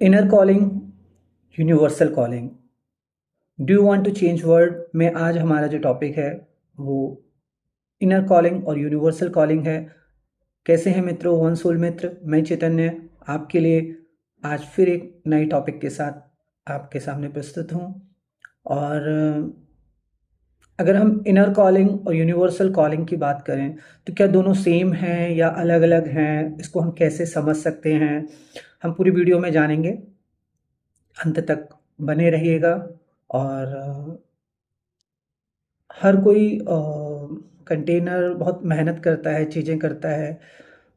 Inner calling, universal calling, do you want to change world में आज हमारा जो टॉपिक है वो इनर कॉलिंग और यूनिवर्सल कॉलिंग है। कैसे हैं मित्रों, वन सोल मित्र, मैं चैतन्य आपके लिए आज फिर एक नए टॉपिक के साथ आपके सामने प्रस्तुत हूँ। और अगर हम इनर कॉलिंग और यूनिवर्सल कॉलिंग की बात करें तो क्या दोनों सेम हैं या अलग अलग हैं, इसको हम कैसे समझ सकते हैं, हम पूरी वीडियो में जानेंगे। अंत तक बने रहिएगा। और हर कोई कंटेनर बहुत मेहनत करता है, चीज़ें करता है।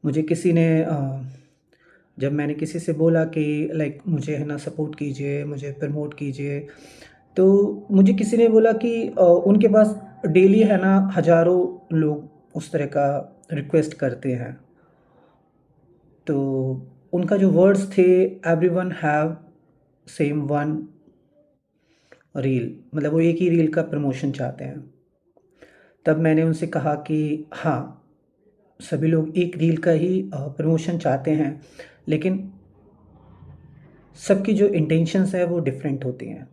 मुझे किसी ने जब मैंने किसी से बोला कि लाइक मुझे है ना सपोर्ट कीजिए, मुझे प्रमोट कीजिए, तो मुझे किसी ने बोला कि उनके पास डेली है ना हज़ारों लोग उस तरह का रिक्वेस्ट करते हैं। तो उनका जो वर्ड्स थे, everyone have same one reel, मतलब वो एक ही रील का प्रमोशन चाहते हैं। तब मैंने उनसे कहा कि हाँ, सभी लोग एक रील का ही प्रमोशन चाहते हैं, लेकिन सबकी जो इंटेंशंस है वो डिफरेंट होती हैं।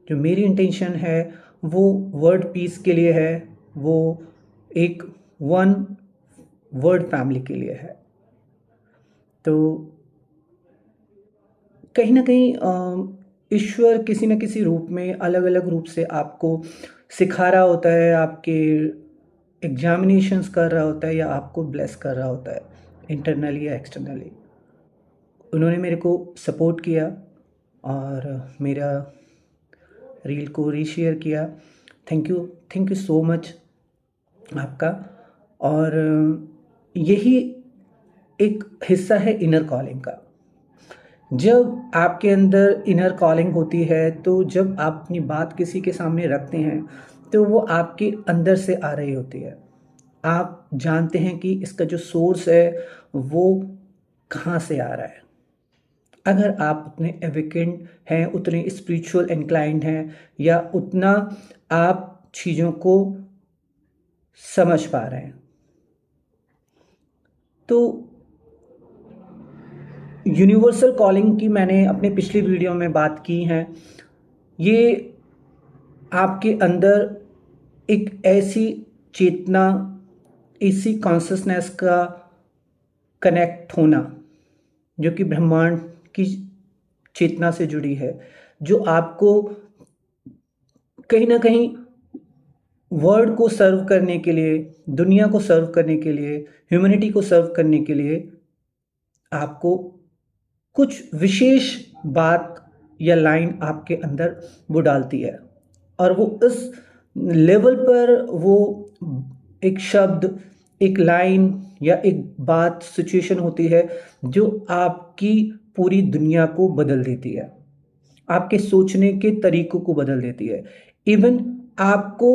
जो मेरी इंटेंशन है वो वर्ड पीस के लिए है, वो एक वन वर्ड फैमिली के लिए है। तो कहीं ना कहीं ईश्वर किसी न किसी रूप में, अलग अलग रूप से आपको सिखा रहा होता है, आपके एग्जामिनेशंस कर रहा होता है या आपको ब्लेस कर रहा होता है, इंटरनली या एक्सटर्नली। उन्होंने मेरे को सपोर्ट किया और मेरा रील को रीशेयर किया। थैंक यू सो मच आपका। और यही एक हिस्सा है इनर कॉलिंग का। जब आपके अंदर इनर कॉलिंग होती है, तो जब आप अपनी बात किसी के सामने रखते हैं तो वो आपके अंदर से आ रही होती है। आप जानते हैं कि इसका जो सोर्स है वो कहाँ से आ रहा है। अगर आप उतने एविकेंट हैं, उतने स्पिरिचुअल इंक्लाइंड हैं, या उतना आप चीज़ों को समझ पा रहे हैं, तो यूनिवर्सल कॉलिंग की मैंने अपने पिछली वीडियो में बात की है। ये आपके अंदर एक ऐसी चेतना, ऐसी कॉन्शसनेस का कनेक्ट होना जो कि ब्रह्मांड की चेतना से जुड़ी है, जो आपको कहीं ना कहीं वर्ल्ड को सर्व करने के लिए, दुनिया को सर्व करने के लिए, ह्यूमैनिटी को सर्व करने के लिए आपको कुछ विशेष बात या लाइन आपके अंदर वो डालती है। और वो इस लेवल पर वो एक शब्द, एक लाइन या एक बात, सिचुएशन होती है जो आपकी पूरी दुनिया को बदल देती है, आपके सोचने के तरीकों को बदल देती है। इवन आपको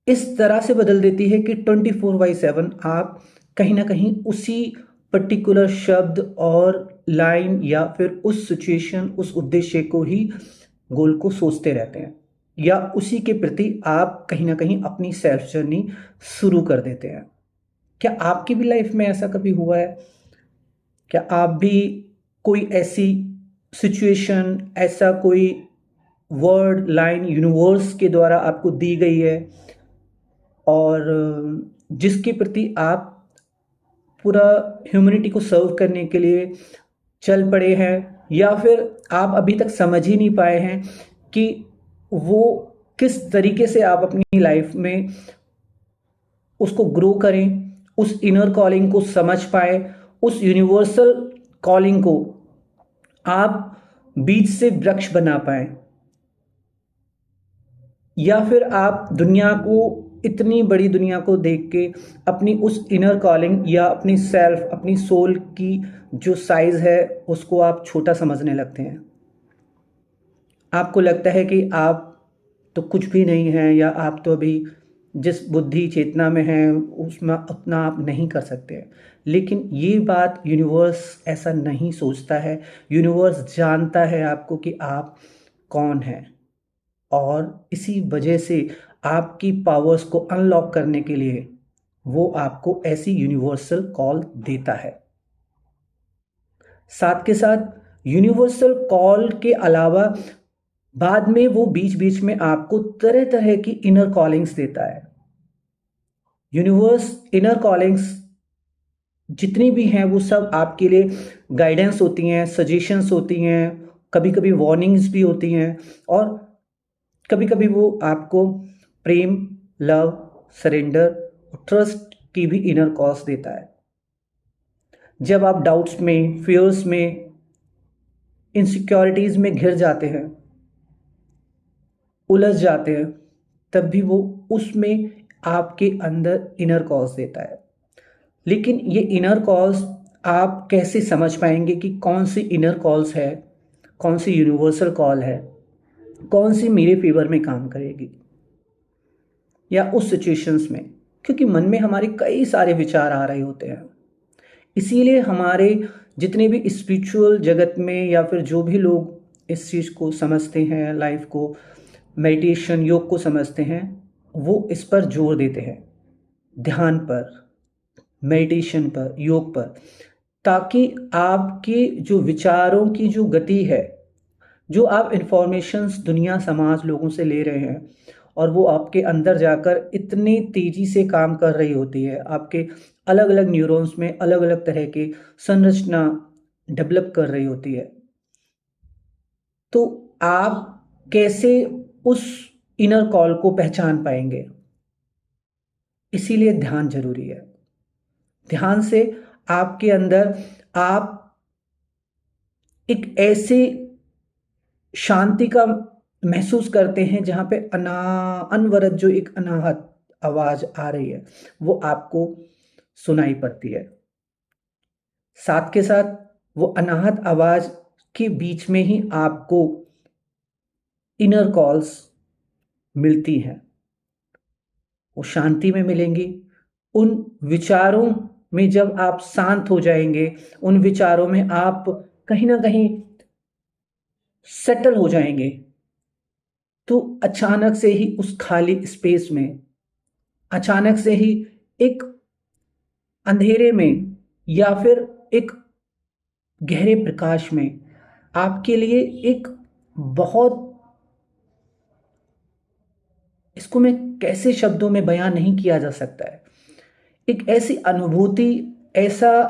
इस तरह से बदल देती है कि 24/7 आप कहीं ना कहीं उसी पर्टिकुलर शब्द और लाइन या फिर उस सिचुएशन, उस उद्देश्य को ही गोल को सोचते रहते हैं, या उसी के प्रति आप कहीं ना कहीं अपनी सेल्फ जर्नी शुरू कर देते हैं। क्या आपकी भी लाइफ में ऐसा कभी हुआ है? क्या आप भी कोई ऐसी सिचुएशन, ऐसा कोई वर्ड, लाइन यूनिवर्स के द्वारा आपको दी गई है और जिसके प्रति आप पूरा ह्यूमैनिटी को सर्व करने के लिए चल पड़े हैं, या फिर आप अभी तक समझ ही नहीं पाए हैं कि वो किस तरीके से आप अपनी लाइफ में उसको ग्रो करें, उस इनर कॉलिंग को समझ पाए, उस यूनिवर्सल कॉलिंग को आप बीज से वृक्ष बना पाए, या फिर आप दुनिया को, इतनी बड़ी दुनिया को देख के अपनी उस इनर कॉलिंग या अपनी सेल्फ, अपनी सोल की जो साइज है उसको आप छोटा समझने लगते हैं। आपको लगता है कि आप तो कुछ भी नहीं हैं, या आप तो अभी जिस बुद्धि चेतना में हैं उसमें उतना आप नहीं कर सकते हैं। लेकिन ये बात यूनिवर्स ऐसा नहीं सोचता है। यूनिवर्स जानता है आपको कि आप कौन हैं, और इसी वजह से आपकी पावर्स को अनलॉक करने के लिए वो आपको ऐसी यूनिवर्सल कॉल देता है। साथ के साथ यूनिवर्सल कॉल के अलावा बाद में वो बीच बीच में आपको तरह तरह की इनर कॉलिंग्स देता है। यूनिवर्स इनर कॉलिंग्स जितनी भी हैं वो सब आपके लिए गाइडेंस होती हैं, सजेशंस होती हैं, कभी कभी वार्निंग्स भी होती हैं, और कभी कभी वो आपको प्रेम, लव, सरेंडर, ट्रस्ट की भी इनर कॉल्स देता है। जब आप डाउट्स में, फियर्स में, इनसिक्योरिटीज में घिर जाते हैं, उलझ जाते हैं, तब भी वो उसमें आपके अंदर इनर कॉल्स देता है। लेकिन ये इनर कॉल्स आप कैसे समझ पाएंगे कि कौन सी इनर कॉल्स है, कौन सी यूनिवर्सल कॉल है, कौन सी मेरे फेवर में काम करेगी या उस सिचुएशंस में? क्योंकि मन में हमारे कई सारे विचार आ रहे होते हैं। इसीलिए हमारे जितने भी स्पिरिचुअल जगत में या फिर जो भी लोग इस चीज़ को समझते हैं, लाइफ को, मेडिटेशन, योग को समझते हैं, वो इस पर जोर देते हैं, ध्यान पर, मेडिटेशन पर, योग पर, ताकि आपके जो विचारों की जो गति है, जो आप इंफॉर्मेशंस दुनिया, समाज, लोगों से ले रहे हैं, और वो आपके अंदर जाकर इतनी तेजी से काम कर रही होती है, आपके अलग अलग न्यूरॉन्स में अलग अलग तरह की संरचना डेवलप कर रही होती है, तो आप कैसे उस इनर कॉल को पहचान पाएंगे? इसीलिए ध्यान जरूरी है। ध्यान से आपके अंदर आप एक ऐसे शांति का महसूस करते हैं जहाँ पे अनवरत जो एक अनाहत आवाज आ रही है वो आपको सुनाई पड़ती है। साथ के साथ वो अनाहत आवाज के बीच में ही आपको इनर कॉल्स मिलती हैं। वो शांति में मिलेंगी। उन विचारों में जब आप शांत हो जाएंगे, उन विचारों में आप कहीं ना कहीं सेटल हो जाएंगे, तो अचानक से ही उस खाली स्पेस में, अचानक से ही एक अंधेरे में या फिर एक गहरे प्रकाश में आपके लिए एक बहुत, इसको मैं कैसे शब्दों में बयां नहीं किया जा सकता है, एक ऐसी अनुभूति, ऐसा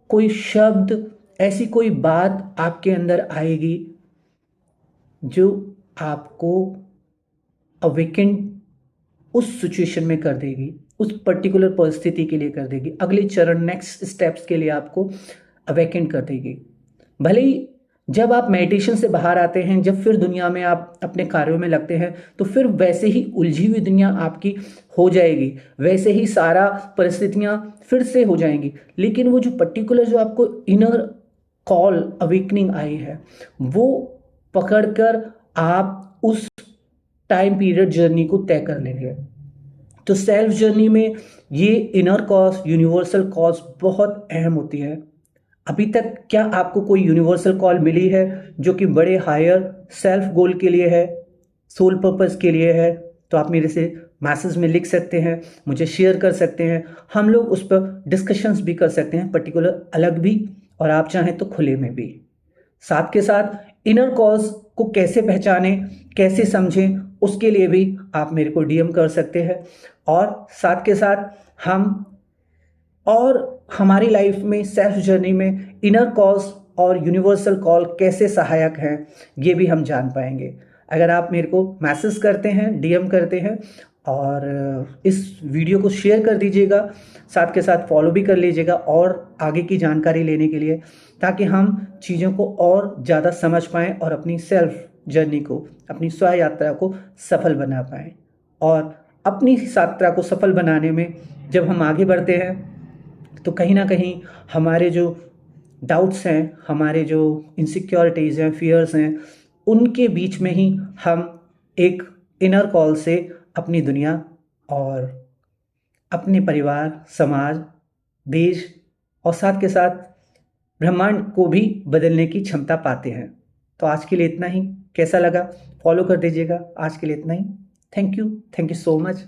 कोई शब्द, ऐसी कोई बात आपके अंदर आएगी जो आपको अवेकेंड उस सिचुएशन में कर देगी, उस पर्टिकुलर परिस्थिति के लिए कर देगी, अगले चरण, नेक्स्ट स्टेप्स के लिए आपको अवेकेंड कर देगी। भले ही जब आप मेडिटेशन से बाहर आते हैं, जब फिर दुनिया में आप अपने कार्यों में लगते हैं, तो फिर वैसे ही उलझी हुई दुनिया आपकी हो जाएगी, वैसे ही सारा परिस्थितियां फिर से हो जाएंगी। लेकिन वो जो पर्टिकुलर जो आपको इनर कॉल अवेकनिंग आई है, वो पकड़कर आप उस टाइम पीरियड जर्नी को तय कर लेंगे। तो सेल्फ जर्नी में ये इनर कॉज, यूनिवर्सल कॉज बहुत अहम होती है। अभी तक क्या आपको कोई यूनिवर्सल कॉल मिली है जो कि बड़े हायर सेल्फ गोल के लिए है, सोल पर्पस के लिए है? तो आप मेरे से मैसेज में लिख सकते हैं, मुझे शेयर कर सकते हैं, हम लोग उस पर डिस्कशंस भी कर सकते हैं, पर्टिकुलर अलग भी, और आप चाहें तो खुले में भी। साथ के साथ इनर कॉज को कैसे पहचानें, कैसे समझें, उसके लिए भी आप मेरे को डीएम कर सकते हैं। और साथ के साथ हम और हमारी लाइफ में, सेल्फ जर्नी में इनर कॉज और यूनिवर्सल कॉल कैसे सहायक हैं, ये भी हम जान पाएंगे अगर आप मेरे को मैसेज करते हैं, डीएम करते हैं, और इस वीडियो को शेयर कर दीजिएगा, साथ के साथ फॉलो भी कर लीजिएगा और आगे की जानकारी लेने के लिए, ताकि हम चीज़ों को और ज़्यादा समझ पाएँ और अपनी सेल्फ जर्नी को, अपनी स्व यात्रा को सफल बना पाएँ। और अपनी इस यात्रा को सफल बनाने में जब हम आगे बढ़ते हैं, तो कहीं ना कहीं हमारे जो डाउट्स हैं, हमारे जो इनसिक्योरिटीज़ हैं, फियर्स हैं, उनके बीच में ही हम एक इनर कॉल से अपनी दुनिया और अपने परिवार, समाज, देश और साथ के साथ ब्रह्मांड को भी बदलने की क्षमता पाते हैं। तो आज के लिए इतना ही। कैसा लगा फॉलो कर दीजिएगा। आज के लिए इतना ही। Thank you so much.